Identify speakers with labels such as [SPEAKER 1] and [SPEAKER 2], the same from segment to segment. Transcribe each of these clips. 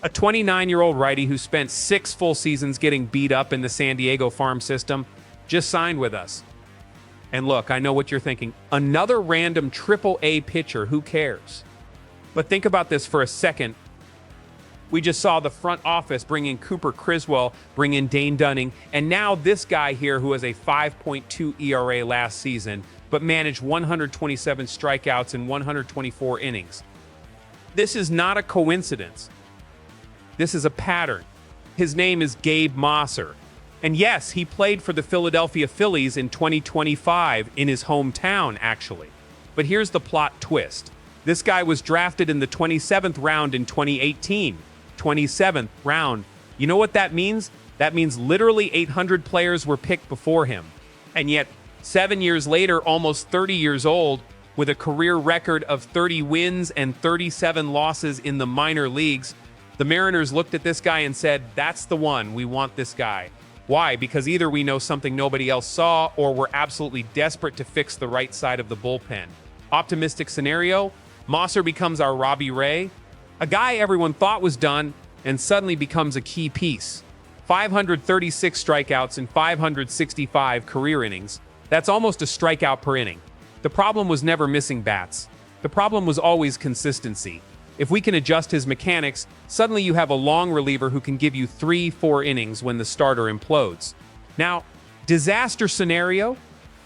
[SPEAKER 1] A 29-year-old righty who spent 6 full seasons getting beat up in the San Diego farm system just signed with us. And look, I know what you're thinking. Another random Triple-A pitcher, who cares? But think about this for a second. We just saw the front office bring in Cooper Criswell, bring in Dane Dunning, and now this guy here who has a 5.2 ERA last season, but managed 127 strikeouts in 124 innings. This is not a coincidence. This is a pattern. His name is Gabe Mosser. And yes, he played for the Philadelphia Phillies in 2025 in his hometown, actually. But here's the plot twist. This guy was drafted in the 27th round in 2018. 27th round. You know what that means? That means literally 800 players were picked before him. And yet, 7 years later, almost 30 years old, with a career record of 30 wins and 37 losses in the minor leagues, the Mariners looked at this guy and said, that's the one, we want this guy. Why? Because either we know something nobody else saw, or we're absolutely desperate to fix the right side of the bullpen. Optimistic scenario, Mosser becomes our Robbie Ray, a guy everyone thought was done, and suddenly becomes a key piece. 536 strikeouts in 565 career innings. That's almost a strikeout per inning. The problem was never missing bats. The problem was always consistency. If we can adjust his mechanics, suddenly you have a long reliever who can give you 3-4 innings when the starter implodes. Now, disaster scenario,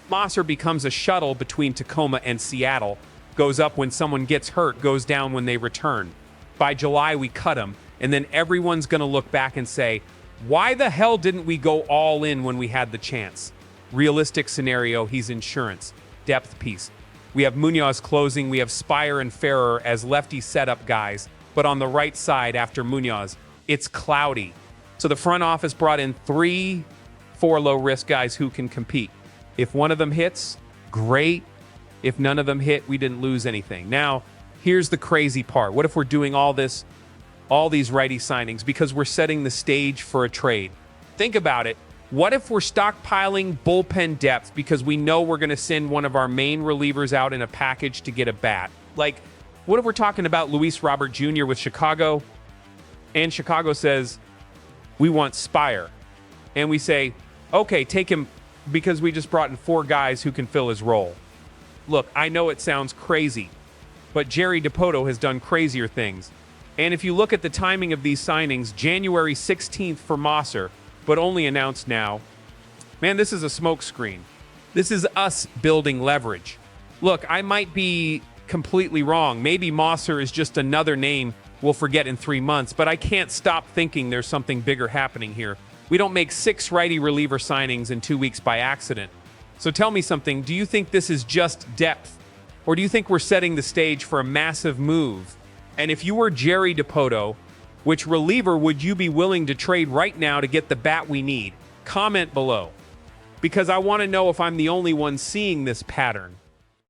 [SPEAKER 1] Mosser becomes a shuttle between Tacoma and Seattle, goes up when someone gets hurt, goes down when they return. By July, we cut him, and then everyone's going to look back and say, why the hell didn't we go all in when we had the chance? Realistic scenario, he's insurance. Depth piece. We have Munoz closing, we have Spire and Ferrer as lefty setup guys, but on the right side after Munoz, it's cloudy. So the front office brought in 3-4 low-risk guys who can compete. If one of them hits, great. If none of them hit, we didn't lose anything. Now, here's the crazy part. What if we're doing all these righty signings because we're setting the stage for a trade? Think about it. What if we're stockpiling bullpen depth because we know we're going to send one of our main relievers out in a package to get a bat? Like, what if we're talking about Luis Robert Jr. with Chicago, and Chicago says, we want Spire. And we say, okay, take him because we just brought in 4 guys who can fill his role. Look, I know it sounds crazy, but Jerry Dipoto has done crazier things. And if you look at the timing of these signings, January 16th for Mosser, but only announced now. Man, this is a smokescreen. This is us building leverage. Look, I might be completely wrong. Maybe Mosser is just another name we'll forget in 3 months, but I can't stop thinking there's something bigger happening here. We don't make 6 righty reliever signings in 2 weeks by accident. So tell me something. Do you think this is just depth? Or do you think we're setting the stage for a massive move? And if you were Jerry Dipoto, which reliever would you be willing to trade right now to get the bat we need? Comment below, because I want to know if I'm the only one seeing this pattern.